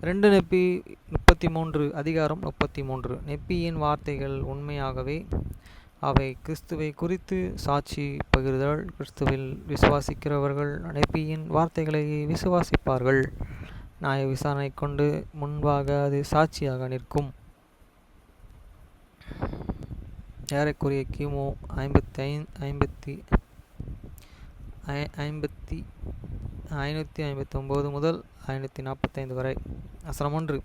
2 நெப்பி 33 அதிகாரம் 33. நெப்பியின் வார்த்தைகள் உண்மையாகவே அவை கிறிஸ்துவை குறித்து சாட்சி பகிர்தல். கிறிஸ்துவில் விசுவாசிக்கிறவர்கள் நெப்பியின் வார்த்தைகளை விசுவாசிப்பார்கள். நியாய விசாரணை கொண்டு முன்பாக அது சாட்சியாக நிற்கும். ஏறக்குறைய கிமு 559 முதல் 545 வரை. வசனம் 1.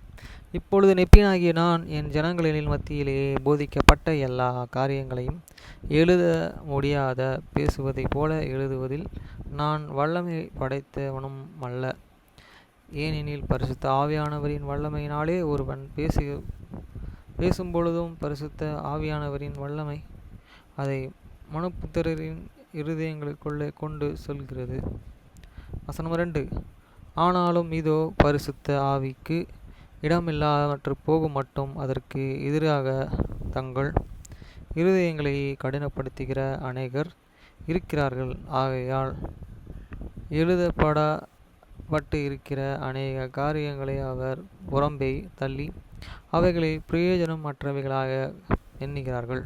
இப்பொழுது நெப்பியனாகிய நான் என் ஜனங்களின் மத்தியிலே போதிக்கப்பட்ட எல்லா காரியங்களையும் எழுத முடியாத பேசுவதைப் போல எழுதுவதில் நான் வல்லமை படைத்தவனும் அல்ல. ஏனெனில் பரிசுத்த ஆவியானவரின் வல்லமையினாலே ஒருவன் பேசும்பொழுதும் பரிசுத்த ஆவியானவரின் வல்லமை அதை மனுப்புத்திரரின் இருதயங்களுக்குள்ளே கொண்டு சொல்கிறது. வசனம் 2. ஆனாலும் இதோ பரிசுத்த ஆவிக்கு இடமில்லாமற்று போகும் மட்டும் அதற்கு எதிராக தங்கள் இருதயங்களை கடினப்படுத்துகிற அநேகர் இருக்கிறார்கள். ஆகையால் எழுதப்பட்டு இருக்கிற அநேக காரியங்களை அவர் புறம்பே தள்ளி அவைகளை பிரயோஜனம் அற்றவைகளாக எண்ணுகிறார்கள்.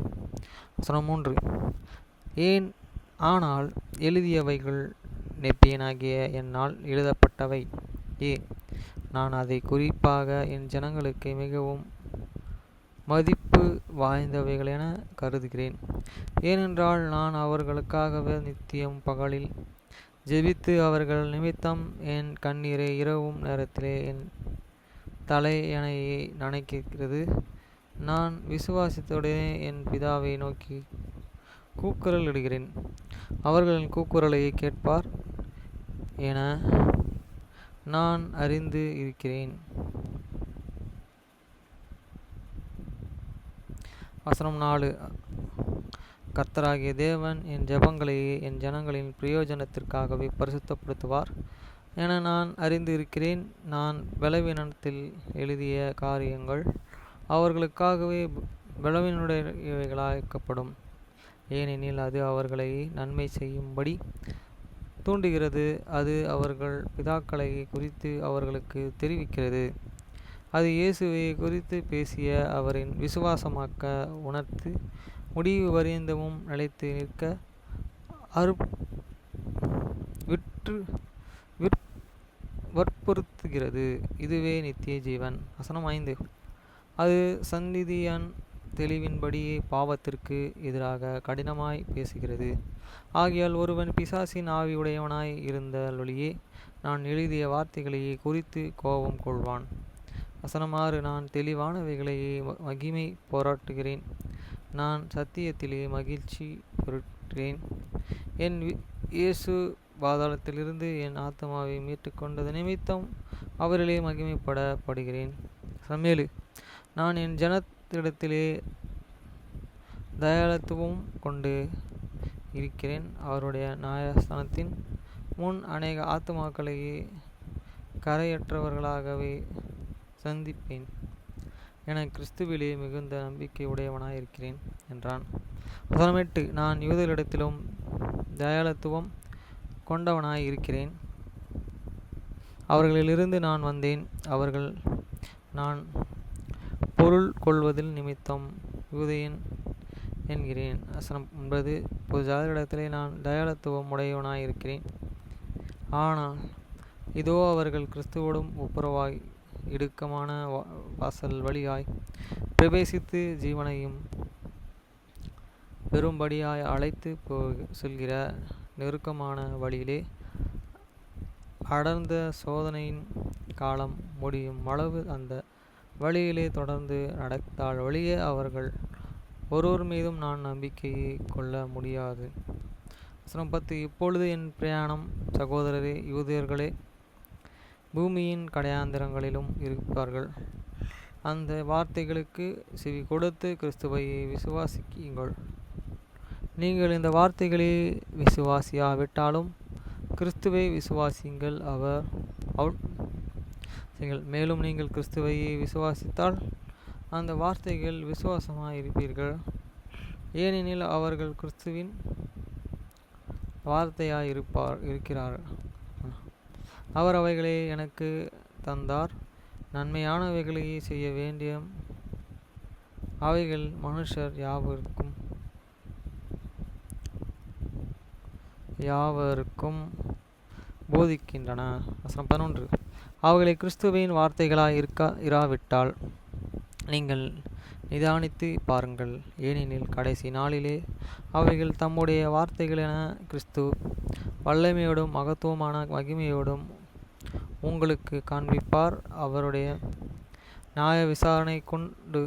வசனம் 3. ஏன் ஆனால் எழுதியவைகள் நெப்பியனாகிய என்னால் எழுதப்பட்டவை. நான் அதை குறிப்பாக என் ஜனங்களுக்கு மிகவும் மதிப்பு வாய்ந்தவைகளென கருதுகிறேன். ஏனென்றால் நான் அவர்களுக்காகவே நித்தியம் பகலில் ஜெபித்து அவர்கள் நிமித்தம் என் கண்ணீரை இரவும் நேரத்திலே என் தலையணையை நனைக்கிறது. நான் விசுவாசத்துடனே என் பிதாவை நோக்கி கூக்குரல் இடுகிறேன். அவர்களின் கூக்குரலை கேட்பார் என நான் அறிந்து இருக்கிறேன். வசனம் 4. கர்த்தராகிய தேவன் என் ஜெபங்களை என் ஜனங்களின் பிரயோஜனத்திற்காகவே பரிசுத்தப்படுத்துவார் என நான் அறிந்து இருக்கிறேன். நான் பலவீனத்தில் எழுதிய காரியங்கள் அவர்களுக்காகவே பலவீனமுடையவைகளாக்கப்படும். ஏனெனில் அது அவர்களை நன்மை செய்யும்படி தூண்டுகிறது. அது அவர்கள் பிதாக்களை குறித்து அவர்களுக்கு தெரிவிக்கிறது. அது இயேசுவை குறித்து பேசிய அவரின் விசுவாசமாக்க உணர்த்து முடிவு பரியந்தமும் நிலைத்து நிற்க வற்புறுத்துகிறது. இதுவே நித்திய ஜீவன். வசனம் 5. அது சந்நிதியான் தெளிவின்படியே பாவத்திற்கு எதிராக கடினமாய் பேசுகிறது. ஆகையால் ஒருவன் பிசாசின் ஆவி உடையவனாய் இருந்தொழியே நான் எழுதிய வார்த்தைகளையே குறித்து கோபம் கொள்வான். வசனம் 6. நான் தெளிவானவைகளையே மகிமை பாராட்டுகிறேன். நான் சத்தியத்திலே மகிழ்ச்சி பெறுகிறேன். என் இயேசு பாதாளத்திலிருந்து என் ஆத்மாவை மீட்டு கொண்டது நிமித்தம் அவரிலே மகிமைப்படுகிறேன். வசனம் 7. நான் என் ஜனத்திடத்திலே தயாளத்துவம் கொண்டு இருக்கிறேன். அவருடைய நியாயஸ்தானத்தின் முன் அநேக ஆத்துமாக்களையே கரையற்றவர்களாகவே சந்திப்பேன் என கிறிஸ்துவிலே மிகுந்த நம்பிக்கை உடையவனாய் இருக்கிறேன் என்றான். வசனம் 8. நான் யூதர்களிடத்திலும் தயாளத்துவம் கொண்டவனாய் இருக்கிறேன். அவர்களிலிருந்து நான் வந்தேன். அவர்கள் நான் பொருள் கொள்வதில் நிமித்தம் யூதேயன் என்கிறேன். வசனம் 9. புதுஜாதிகளிடத்திலே நான் தயாளத்துவம் உடையவனாய் இருக்கிறேன். ஆனால் இதோ அவர்கள் கிறிஸ்துவோடும் ஒப்புரவாய் இடுக்கமான வாசல் வழியாய் பிரவேசித்து ஜீவனையும் பெரும்படியாய் அழைத்து செல்கிற நெருக்கமான வழியிலே அடர்ந்த சோதனையின் காலம் முடியும் அளவு அந்த வழியிலே தொடர்ந்து நடத்தால் வழியே அவர்கள் ஒருவர் மீதும் நான் நம்பிக்கையை கொள்ள முடியாது. வசனம் 10. இப்பொழுது என் பிரயாணம் சகோதரரே யூதர்களே பூமியின் கடையாந்திரங்களிலும் இருப்பார்கள். அந்த வார்த்தைகளுக்கு செவி கொடுத்து கிறிஸ்துவை விசுவாசியுங்கள். நீங்கள் இந்த வார்த்தைகளை விசுவாசியாவிட்டாலும் கிறிஸ்துவை விசுவாசியுங்கள். மேலும் நீங்கள் கிறிஸ்துவை விசுவாசித்தால் அந்த வார்த்தைகள் விசுவாசமாய் இருப்பீர்கள். ஏனெனில் அவர்கள் கிறிஸ்துவின் வார்த்தையாய் இருக்கிறார். அவர் அவைகளை எனக்கு தந்தார். நன்மையானவைகளையே செய்ய வேண்டிய அவைகள் மனுஷர் யாவருக்கும் போதிக்கின்றன. வசனம் 11. அவைகளை கிறிஸ்துவின் வார்த்தைகளாய் இராவிட்டால் நீங்கள் நிதானித்து பாருங்கள். ஏனெனில் கடைசி நாளிலே அவைகள் தம்முடைய வார்த்தைகளென கிறிஸ்து வல்லமையோடும் மகத்துவமான மகிமையோடும் உங்களுக்கு காண்பிப்பார். அவருடைய நியாய விசாரணை கொண்டுக்கு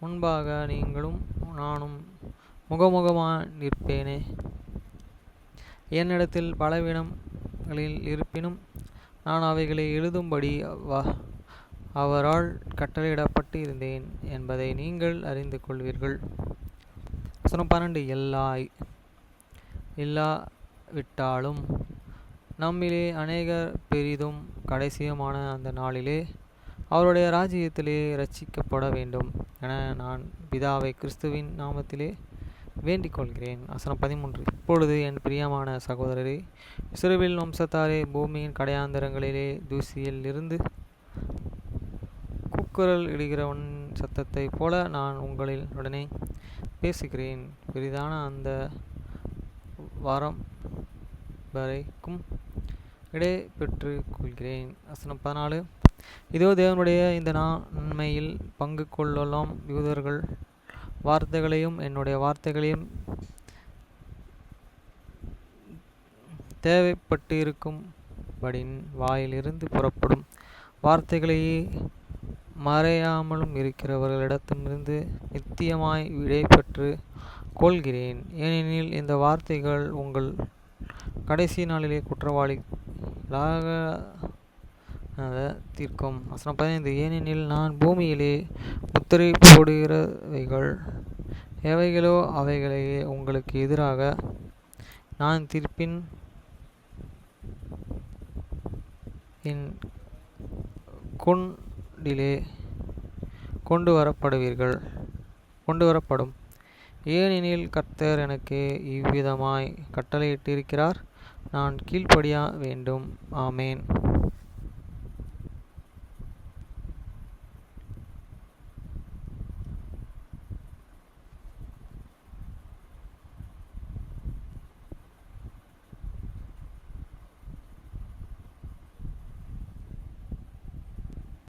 முன்பாக நீங்களும் நானும் முகமுகமாய் நிற்பேனே. என்னிடத்தில் பலவீனங்களில் இருப்பினும் நான் அவைகளை எழுதும்படி அவரால் கட்டளையிடப்பட்டு இருந்தேன் என்பதை நீங்கள் அறிந்து கொள்வீர்கள். வசனம் 12. இல்லாவிட்டாலும் நம்மிலே அநேகர் பெரிதும் கடைசியுமான அந்த நாளிலே அவருடைய ராஜ்யத்திலே இரட்சிக்கப்பட வேண்டும் என நான் பிதாவை கிறிஸ்துவின் நாமத்திலே வேண்டிக் கொள்கிறேன். வசனம் 13. இப்பொழுது என் பிரியமான சகோதரரே, இஸ்ரவேல் வம்சத்தாரே, பூமியின் கடையாந்தரங்களிலே தூசியில் இருந்து கூக்குரல் இடுகிறவன் சத்தத்தை போல நான் உடனே பேசுகிறேன். பெரிதான அந்த வாரம் வரைக்கும் இடை பெற்று கொள்கிறேன். வசனம் 14. இதோ தேவனுடைய இந்த நன்மையில் பங்கு கொள்ளலாம் யூதர்கள் வார்த்தைகளையும் என்னுடைய வார்த்தைகளையும் தேவைப்பட்டு இருக்கும்படின் வாயிலிருந்து புறப்படும் வார்த்தைகளையே மறையாமலும் இருக்கிறவர்களிடத்திலிருந்து நித்தியமாய் விடை பெற்று கொள்கிறேன். ஏனெனில் இந்த வார்த்தைகள் உங்கள் கடைசி நாளிலே குற்றவாளிகளாக தீர்க்கும். வசனம் 15. ஏனெனில் நான் பூமியிலே முத்திரை போடுகிறவைகள் எவைகளோ அவைகளையே உங்களுக்கு எதிராக நான் தீர்ப்பின் என் கொண்டிலே கொண்டு வரப்படும். ஏனெனில் கர்த்தர் எனக்கு இவ்விதமாய் கட்டளையிட்டிருக்கிறார், நான் கீழ்ப்படிய வேண்டும். ஆமேன்.